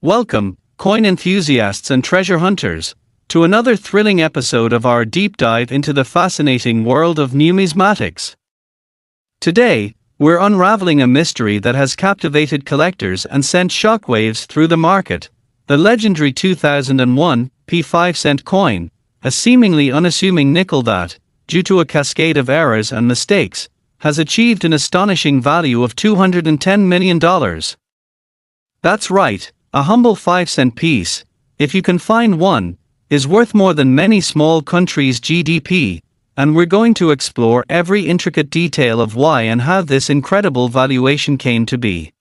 Welcome, coin enthusiasts and treasure hunters, to another thrilling episode of our deep dive into the fascinating world of numismatics. Today, we're unraveling a mystery that has captivated collectors and sent shockwaves through the market: the legendary 2001 P5-cent coin, a seemingly unassuming nickel that, due to a cascade of errors and mistakes, has achieved an astonishing value of $210 million. That's right. A humble 5-cent piece, if you can find one, is worth more than many small countries' GDP, and we're going to explore every intricate detail of why and how this incredible valuation came to be.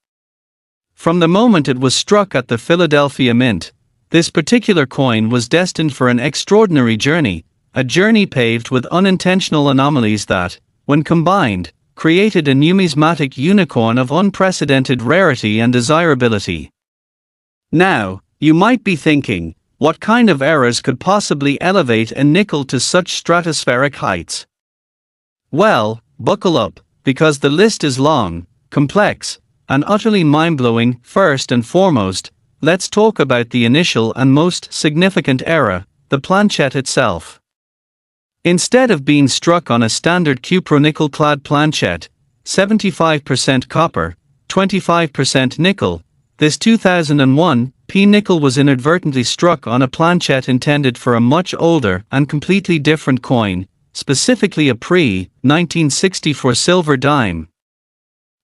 From the moment it was struck at the Philadelphia Mint, this particular coin was destined for an extraordinary journey, a journey paved with unintentional anomalies that, when combined, created a numismatic unicorn of unprecedented rarity and desirability. Now, you might be thinking, what kind of errors could possibly elevate a nickel to such stratospheric heights? Well, buckle up, because the list is long, complex, and utterly mind-blowing. First and foremost, let's talk about the initial and most significant error, the planchette itself. Instead of being struck on a standard cupronickel-clad planchette, 75% copper, 25% nickel, this 2001 P-nickel was inadvertently struck on a planchette intended for a much older and completely different coin, specifically a pre-1964 silver dime.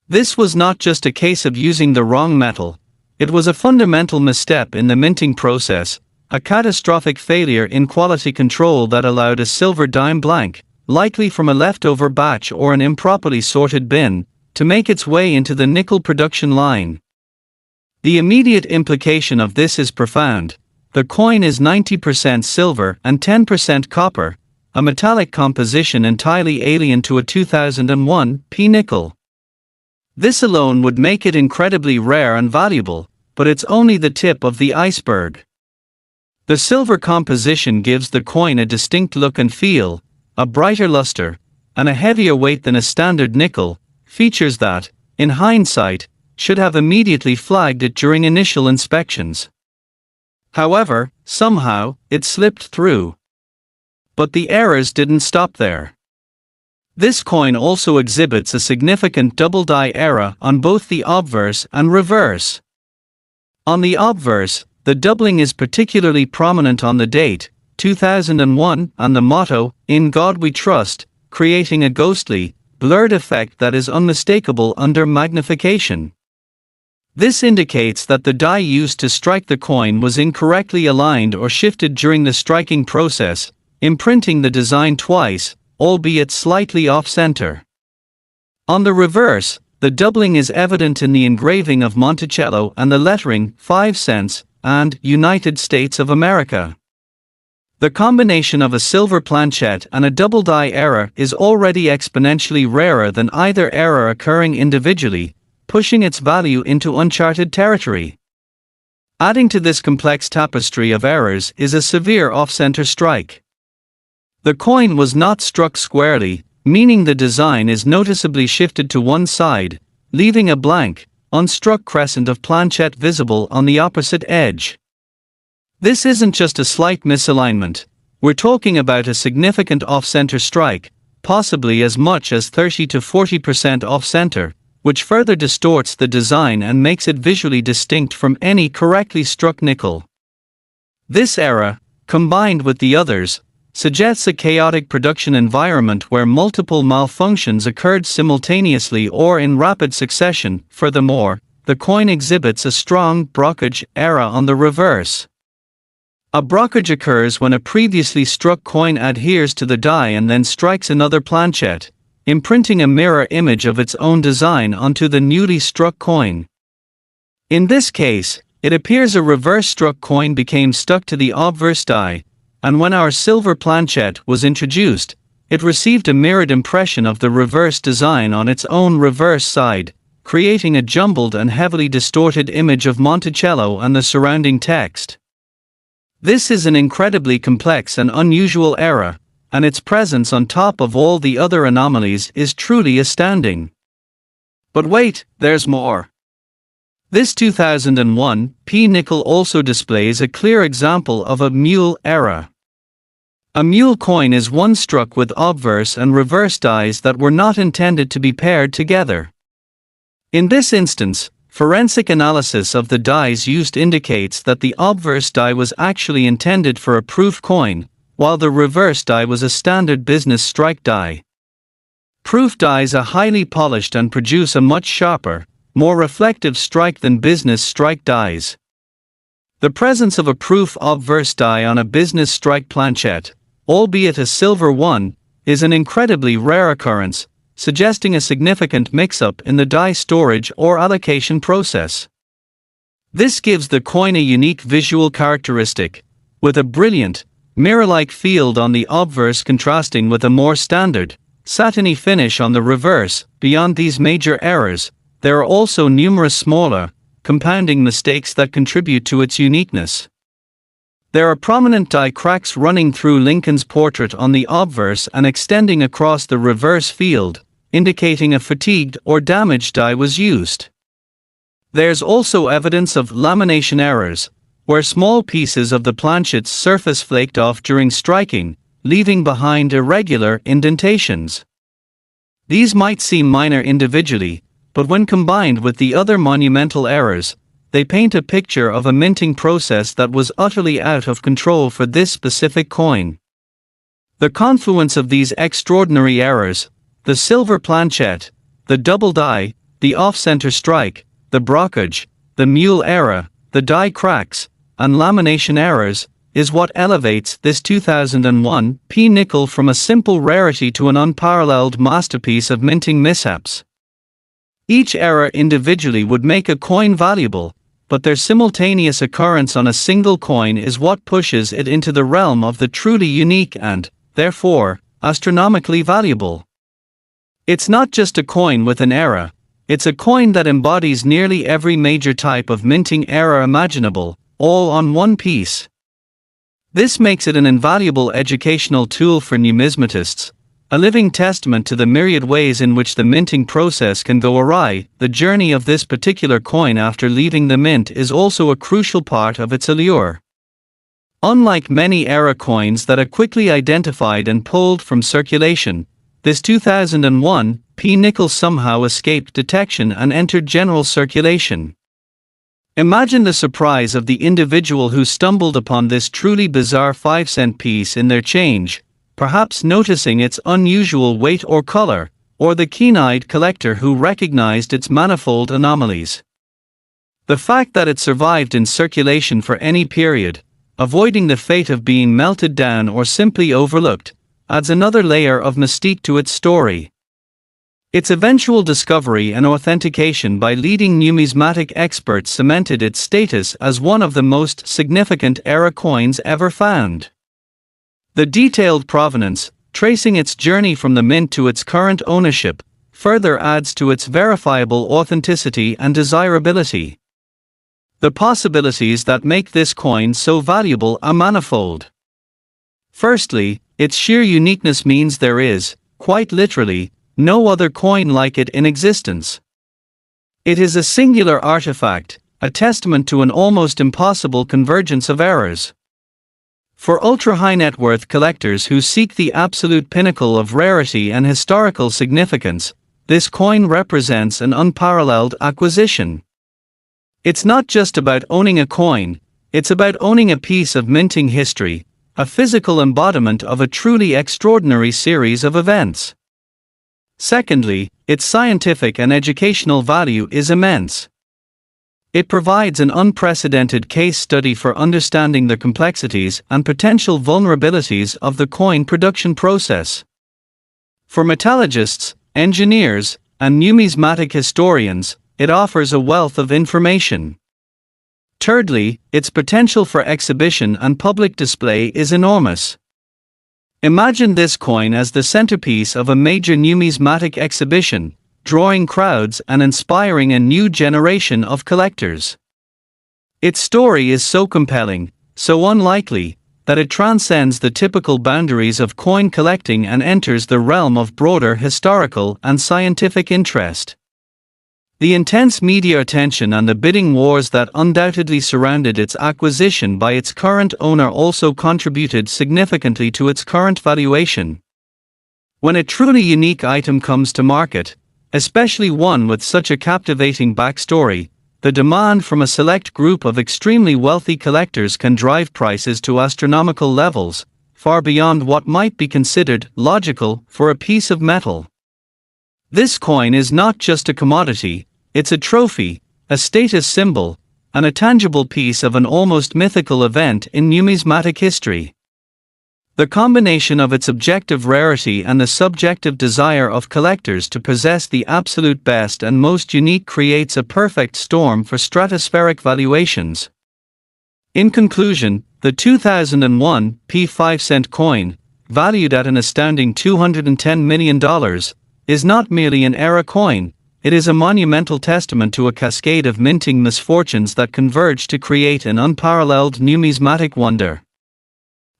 This was not just a case of using the wrong metal, it was a fundamental misstep in the minting process, a catastrophic failure in quality control that allowed a silver dime blank, likely from a leftover batch or an improperly sorted bin, to make its way into the nickel production line. The immediate implication of this is profound. The coin is 90% silver and 10% copper, a metallic composition entirely alien to a 2001 P-nickel. This alone would make it incredibly rare and valuable, but it's only the tip of the iceberg. The silver composition gives the coin a distinct look and feel, a brighter luster, and a heavier weight than a standard nickel, features that, in hindsight, should have immediately flagged it during initial inspections. However, somehow, it slipped through. But the errors didn't stop there. This coin also exhibits a significant double die error on both the obverse and reverse. On the obverse, the doubling is particularly prominent on the date, 2001, and the motto, "In God We Trust," creating a ghostly, blurred effect that is unmistakable under magnification. This indicates that the die used to strike the coin was incorrectly aligned or shifted during the striking process, imprinting the design twice, albeit slightly off-center. On the reverse, the doubling is evident in the engraving of Monticello and the lettering 5 cents and United States of America. The combination of a silver planchette and a double die error is already exponentially rarer than either error occurring individually, pushing its value into uncharted territory. Adding to this complex tapestry of errors is a severe off-center strike. The coin was not struck squarely, meaning the design is noticeably shifted to one side, leaving a blank, unstruck crescent of planchette visible on the opposite edge. This isn't just a slight misalignment, we're talking about a significant off-center strike, possibly as much as 30 to 40% off-center, which further distorts the design and makes it visually distinct from any correctly struck nickel. This error, combined with the others, suggests a chaotic production environment where multiple malfunctions occurred simultaneously or in rapid succession. Furthermore, the coin exhibits a strong blockage error on the reverse. A blockage occurs when a previously struck coin adheres to the die and then strikes another planchette, imprinting a mirror image of its own design onto the newly struck coin. In this case, it appears a reverse-struck coin became stuck to the obverse die, and when our silver planchette was introduced, it received a mirrored impression of the reverse design on its own reverse side, creating a jumbled and heavily distorted image of Monticello and the surrounding text. This is an incredibly complex and unusual error, and its presence on top of all the other anomalies is truly astounding. But wait, there's more. This 2001 nickel also displays a clear example of a mule era. A mule coin is one struck with obverse and reverse dies that were not intended to be paired together. In this instance, forensic analysis of the dies used indicates that the obverse die was actually intended for a proof coin, while the reverse die was a standard business strike die. Proof dies are highly polished and produce a much sharper, more reflective strike than business strike dies. The presence of a proof obverse die on a business strike planchette, albeit a silver one, is an incredibly rare occurrence, suggesting a significant mix-up in the die storage or allocation process. This gives the coin a unique visual characteristic, with a brilliant, mirror-like field on the obverse contrasting with a more standard, satiny finish on the reverse. Beyond these major errors, there are also numerous smaller, compounding mistakes that contribute to its uniqueness. There are prominent die cracks running through Lincoln's portrait on the obverse and extending across the reverse field, indicating a fatigued or damaged die was used. There's also evidence of lamination errors, where small pieces of the planchette's surface flaked off during striking, leaving behind irregular indentations. These might seem minor individually, but when combined with the other monumental errors, they paint a picture of a minting process that was utterly out of control for this specific coin. The confluence of these extraordinary errors, the silver planchette, the double die, the off-center strike, the brockage, the mule error, the die cracks, and lamination errors, is what elevates this 2001 nickel from a simple rarity to an unparalleled masterpiece of minting mishaps. Each error individually would make a coin valuable, but their simultaneous occurrence on a single coin is what pushes it into the realm of the truly unique and, therefore, astronomically valuable. It's not just a coin with an error, it's a coin that embodies nearly every major type of minting error imaginable, all on one piece. This makes it an invaluable educational tool for numismatists, a living testament to the myriad ways in which the minting process can go awry. The journey of this particular coin after leaving the mint is also a crucial part of its allure. Unlike many era coins that are quickly identified and pulled from circulation, this 2001 nickel somehow escaped detection and entered general circulation. Imagine the surprise of the individual who stumbled upon this truly bizarre 5-cent piece in their change, perhaps noticing its unusual weight or color, or the keen-eyed collector who recognized its manifold anomalies. The fact that it survived in circulation for any period, avoiding the fate of being melted down or simply overlooked, adds another layer of mystique to its story. Its eventual discovery and authentication by leading numismatic experts cemented its status as one of the most significant era coins ever found. The detailed provenance, tracing its journey from the mint to its current ownership, further adds to its verifiable authenticity and desirability. The possibilities that make this coin so valuable are manifold. Firstly, its sheer uniqueness means there is, quite literally, no other coin like it in existence. It is a singular artifact, a testament to an almost impossible convergence of errors. For ultra-high net worth collectors who seek the absolute pinnacle of rarity and historical significance, this coin represents an unparalleled acquisition. It's not just about owning a coin, it's about owning a piece of minting history, a physical embodiment of a truly extraordinary series of events. Secondly, its scientific and educational value is immense. It provides an unprecedented case study for understanding the complexities and potential vulnerabilities of the coin production process. For metallurgists, engineers, and numismatic historians, it offers a wealth of information. Thirdly, its potential for exhibition and public display is enormous. Imagine this coin as the centerpiece of a major numismatic exhibition, drawing crowds and inspiring a new generation of collectors. Its story is so compelling, so unlikely, that it transcends the typical boundaries of coin collecting and enters the realm of broader historical and scientific interest. The intense media attention and the bidding wars that undoubtedly surrounded its acquisition by its current owner also contributed significantly to its current valuation. When a truly unique item comes to market, especially one with such a captivating backstory, the demand from a select group of extremely wealthy collectors can drive prices to astronomical levels, far beyond what might be considered logical for a piece of metal. This coin is not just a commodity, it's a trophy, a status symbol, and a tangible piece of an almost mythical event in numismatic history. The combination of its objective rarity and the subjective desire of collectors to possess the absolute best and most unique creates a perfect storm for stratospheric valuations. In conclusion, the 2001 P5-cent coin, valued at an astounding $210 million, is not merely an era coin, it is a monumental testament to a cascade of minting misfortunes that converge to create an unparalleled numismatic wonder.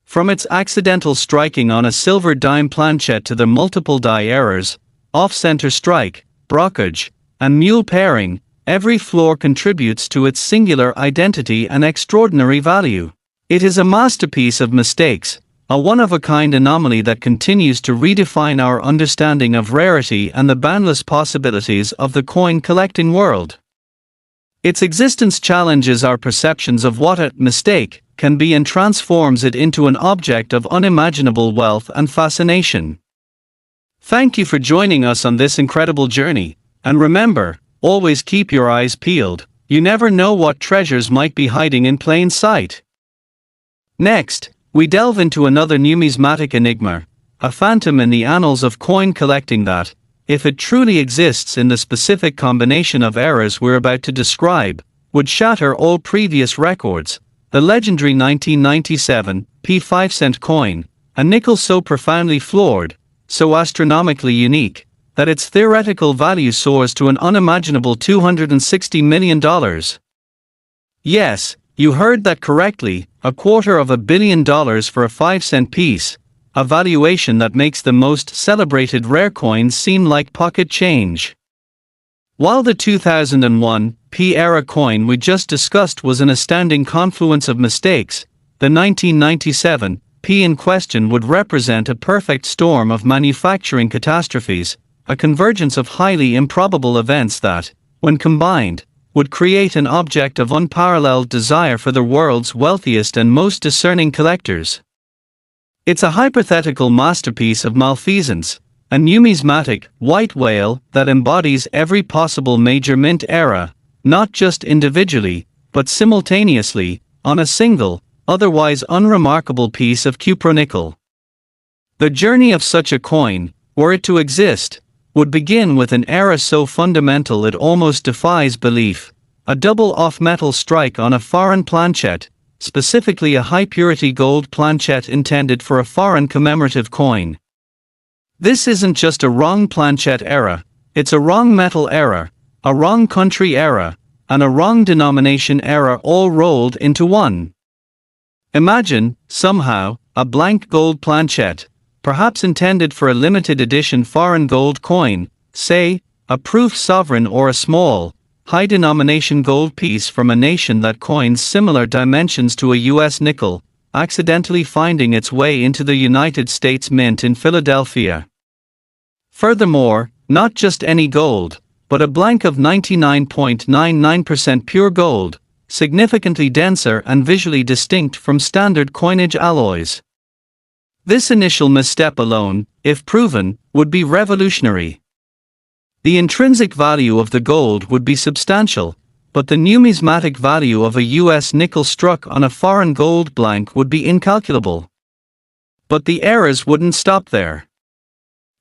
From its accidental striking on a silver dime planchette to the multiple die errors, off-center strike, brockage, and mule pairing, every flaw contributes to its singular identity and extraordinary value. It is a masterpiece of mistakes, a one-of-a-kind anomaly that continues to redefine our understanding of rarity and the boundless possibilities of the coin-collecting world. Its existence challenges our perceptions of what a mistake can be and transforms it into an object of unimaginable wealth and fascination. Thank you for joining us on this incredible journey, and remember, always keep your eyes peeled, you never know what treasures might be hiding in plain sight. Next, we delve into another numismatic enigma, a phantom in the annals of coin collecting that, if it truly exists in the specific combination of eras we're about to describe, would shatter all previous records. The legendary 1997 P5-cent coin, a nickel so profoundly flawed, so astronomically unique, that its theoretical value soars to an unimaginable $260 million. Yes, you heard that correctly, $250 million for a 5-cent piece, a valuation that makes the most celebrated rare coins seem like pocket change. While the 2001 P-era coin we just discussed was an astounding confluence of mistakes, the 1997 P in question would represent a perfect storm of manufacturing catastrophes, a convergence of highly improbable events that, when combined, would create an object of unparalleled desire for the world's wealthiest and most discerning collectors. It's a hypothetical masterpiece of malfeasance, a numismatic white whale that embodies every possible major mint era, not just individually, but simultaneously, on a single, otherwise unremarkable piece of cupronickel. The journey of such a coin, were it to exist, would begin with an era so fundamental it almost defies belief, a double off-metal strike on a foreign planchette, specifically a high-purity gold planchette intended for a foreign commemorative coin. This isn't just a wrong planchette era, it's a wrong metal era, a wrong country era, and a wrong denomination era all rolled into one. Imagine, somehow, a blank gold planchette, perhaps intended for a limited edition foreign gold coin, say, a proof sovereign or a small, high-denomination gold piece from a nation that coins similar dimensions to a U.S. nickel, accidentally finding its way into the United States Mint in Philadelphia. Furthermore, not just any gold, but a blank of 99.99% pure gold, significantly denser and visually distinct from standard coinage alloys. This initial misstep alone, if proven, would be revolutionary. The intrinsic value of the gold would be substantial, but the numismatic value of a U.S. nickel struck on a foreign gold blank would be incalculable. But the errors wouldn't stop there.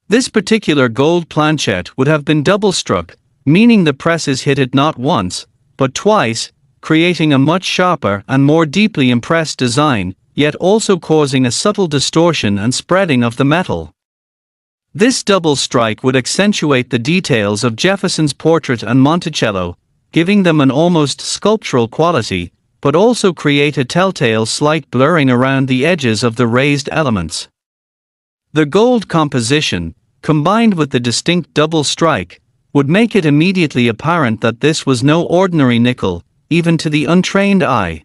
This particular gold planchette would have been double-struck, meaning the presses hit it not once, but twice, creating a much sharper and more deeply impressed design, yet also causing a subtle distortion and spreading of the metal. This double strike would accentuate the details of Jefferson's portrait and Monticello, giving them an almost sculptural quality, but also create a telltale slight blurring around the edges of the raised elements. The gold composition, combined with the distinct double strike, would make it immediately apparent that this was no ordinary nickel, even to the untrained eye.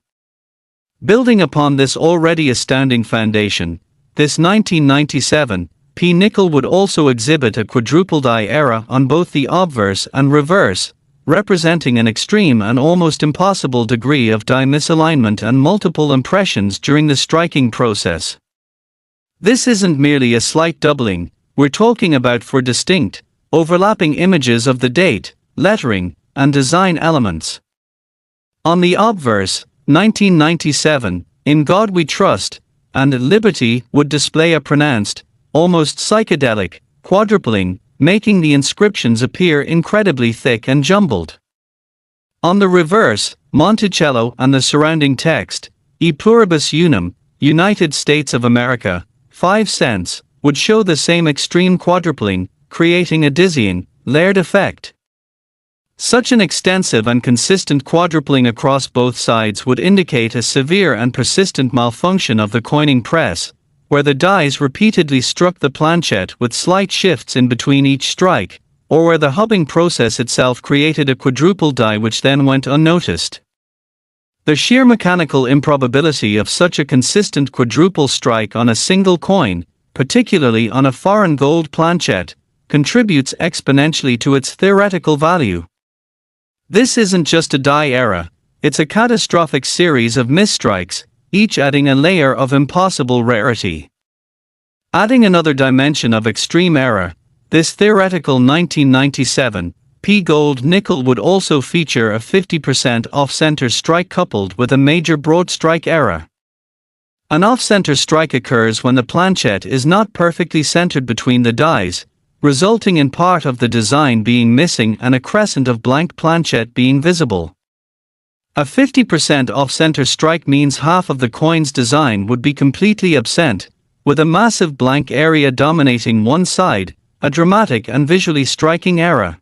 Building upon this already astounding foundation, this 1997 P nickel would also exhibit a quadruple die error on both the obverse and reverse, representing an extreme and almost impossible degree of die misalignment and multiple impressions during the striking process. This isn't merely a slight doubling, we're talking about four distinct, overlapping images of the date, lettering, and design elements. On the obverse, 1997, In God We Trust, and Liberty would display a pronounced, almost psychedelic, quadrupling, making the inscriptions appear incredibly thick and jumbled. On the reverse, Monticello and the surrounding text, E pluribus unum, United States of America, 5 cents, would show the same extreme quadrupling, creating a dizzying, layered effect. Such an extensive and consistent quadrupling across both sides would indicate a severe and persistent malfunction of the coining press, where the dies repeatedly struck the planchette with slight shifts in between each strike, or where the hubbing process itself created a quadruple die which then went unnoticed. The sheer mechanical improbability of such a consistent quadruple strike on a single coin, particularly on a foreign gold planchette, contributes exponentially to its theoretical value. This isn't just a die error, it's a catastrophic series of misstrikes, each adding a layer of impossible rarity. Adding another dimension of extreme error, this theoretical 1997 P gold nickel would also feature a 50% off-center strike coupled with a major broad strike error. An off-center strike occurs when the planchette is not perfectly centered between the dies, resulting in part of the design being missing and a crescent of blank planchette being visible. A 50% off-center strike means half of the coin's design would be completely absent, with a massive blank area dominating one side, a dramatic and visually striking error.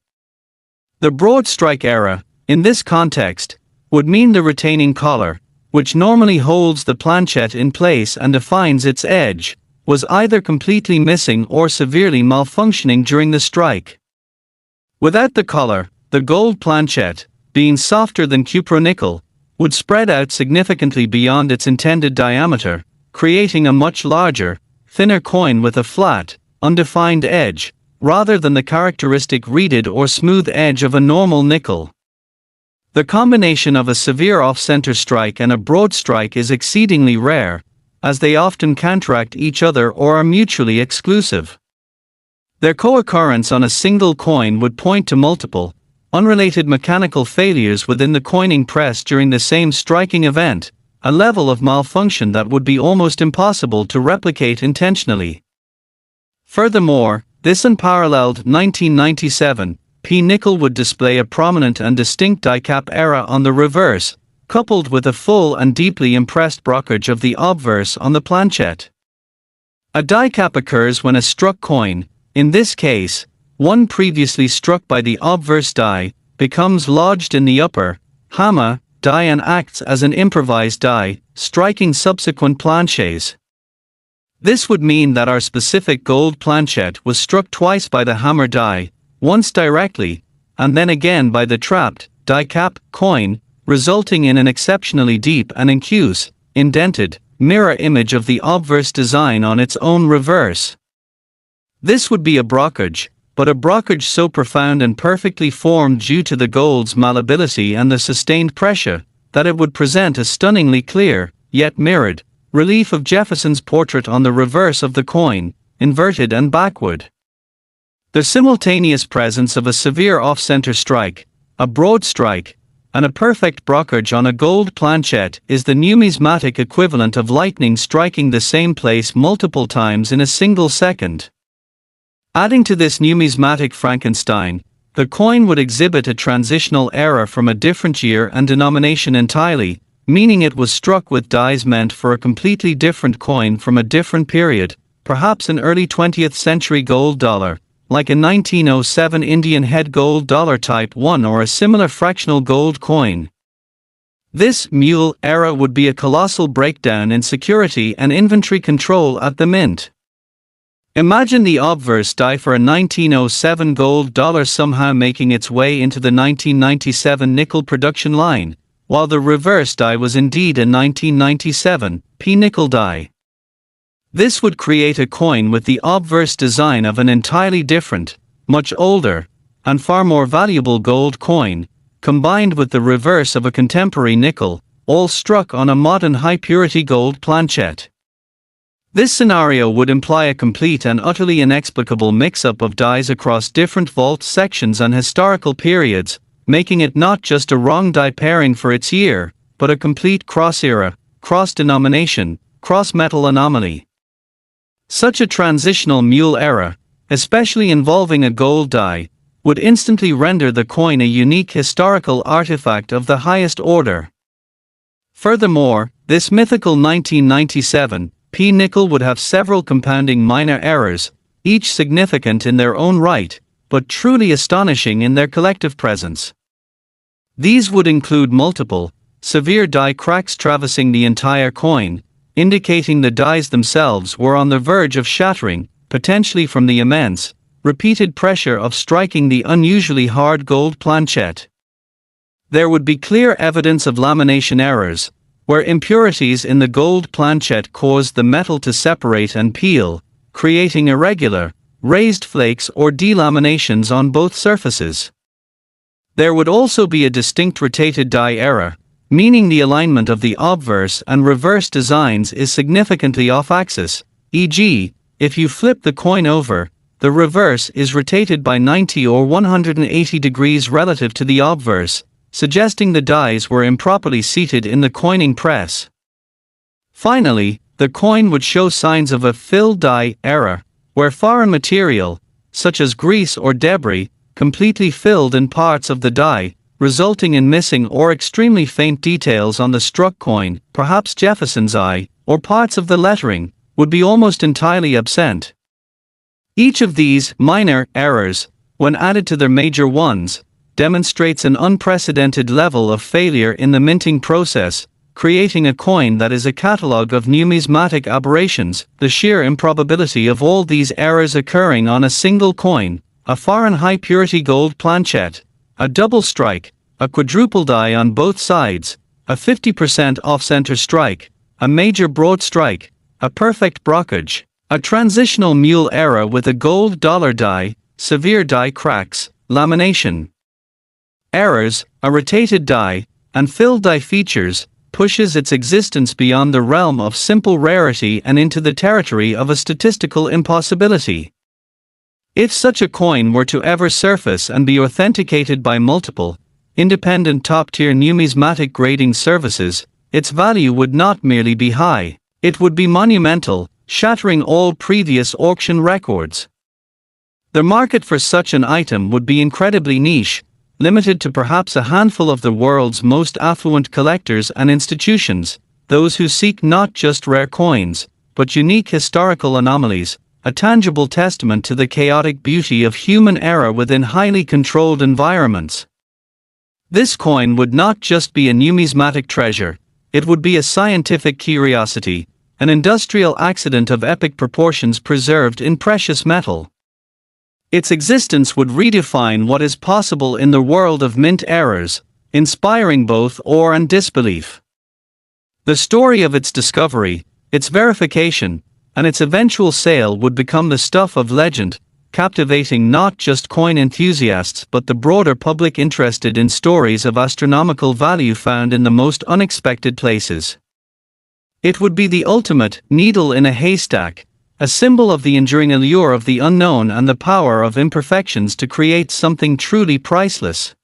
The broad strike error, in this context, would mean the retaining collar, which normally holds the planchette in place and defines its edge, was either completely missing or severely malfunctioning during the strike. Without the collar, the gold planchette, being softer than cupronickel, would spread out significantly beyond its intended diameter, creating a much larger, thinner coin with a flat, undefined edge, rather than the characteristic reeded or smooth edge of a normal nickel. The combination of a severe off-center strike and a broad strike is exceedingly rare, as they often counteract each other or are mutually exclusive. Their co-occurrence on a single coin would point to multiple, unrelated mechanical failures within the coining press during the same striking event, a level of malfunction that would be almost impossible to replicate intentionally. Furthermore, this unparalleled 1997 P nickel would display a prominent and distinct die cap error on the reverse, coupled with a full and deeply impressed brokerage of the obverse on the planchette. A die cap occurs when a struck coin, in this case, one previously struck by the obverse die, becomes lodged in the upper, hammer, die and acts as an improvised die, striking subsequent planchets. This would mean that our specific gold planchette was struck twice by the hammer die, once directly, and then again by the trapped, die cap, coin, resulting in an exceptionally deep and incuse, indented, mirror image of the obverse design on its own reverse. This would be a brokerage, but a brokerage so profound and perfectly formed due to the gold's malleability and the sustained pressure, that it would present a stunningly clear, yet mirrored, relief of Jefferson's portrait on the reverse of the coin, inverted and backward. The simultaneous presence of a severe off-center strike, a broad strike, and a perfect brokerage on a gold planchette is the numismatic equivalent of lightning striking the same place multiple times in a single second. Adding to this numismatic Frankenstein, the coin would exhibit a transitional error from a different year and denomination entirely, meaning it was struck with dies meant for a completely different coin from a different period, perhaps an early 20th century gold dollar, like a 1907 Indian head gold dollar type 1 or a similar fractional gold coin. This mule error would be a colossal breakdown in security and inventory control at the mint. Imagine the obverse die for a 1907 gold dollar somehow making its way into the 1997 nickel production line, while the reverse die was indeed a 1997 nickel die. This would create a coin with the obverse design of an entirely different, much older, and far more valuable gold coin, combined with the reverse of a contemporary nickel, all struck on a modern high-purity gold planchet. This scenario would imply a complete and utterly inexplicable mix-up of dies across different vault sections and historical periods, making it not just a wrong die pairing for its year, but a complete cross-era, cross-denomination, cross-metal anomaly. Such a transitional mule era, especially involving a gold die, would instantly render the coin a unique historical artifact of the highest order. Furthermore, this mythical 1997 nickel would have several compounding minor errors, each significant in their own right, but truly astonishing in their collective presence. These would include multiple, severe die cracks traversing the entire coin, indicating the dies themselves were on the verge of shattering, potentially from the immense, repeated pressure of striking the unusually hard gold planchet. There would be clear evidence of lamination errors, where impurities in the gold planchet caused the metal to separate and peel, creating irregular, raised flakes or delaminations on both surfaces. There would also be a distinct rotated die error, meaning the alignment of the obverse and reverse designs is significantly off-axis, e.g., if you flip the coin over, the reverse is rotated by 90 or 180 degrees relative to the obverse, suggesting the dies were improperly seated in the coining press. Finally, the coin would show signs of a fill die error, where foreign material, such as grease or debris, completely filled in parts of the die, resulting in missing or extremely faint details on the struck coin, perhaps Jefferson's eye, or parts of the lettering, would be almost entirely absent. Each of these minor errors, when added to their major ones, demonstrates an unprecedented level of failure in the minting process, creating a coin that is a catalogue of numismatic aberrations. The sheer improbability of all these errors occurring on a single coin, a foreign high-purity gold planchet, a double strike, a quadruple die on both sides, a 50% off-center strike, a major broad strike, a perfect brockage, a transitional mule error with a gold dollar die, severe die cracks, lamination errors, a rotated die, and filled die features, pushes its existence beyond the realm of simple rarity and into the territory of a statistical impossibility. If such a coin were to ever surface and be authenticated by multiple, independent top-tier numismatic grading services, its value would not merely be high, it would be monumental, shattering all previous auction records. The market for such an item would be incredibly niche, limited to perhaps a handful of the world's most affluent collectors and institutions, those who seek not just rare coins, but unique historical anomalies, a tangible testament to the chaotic beauty of human error within highly controlled environments. This coin would not just be a numismatic treasure, it would be a scientific curiosity, an industrial accident of epic proportions preserved in precious metal. Its existence would redefine what is possible in the world of mint errors, inspiring both awe and disbelief. The story of its discovery, its verification, and its eventual sale would become the stuff of legend, captivating not just coin enthusiasts but the broader public interested in stories of astronomical value found in the most unexpected places. It would be the ultimate needle in a haystack, a symbol of the enduring allure of the unknown and the power of imperfections to create something truly priceless.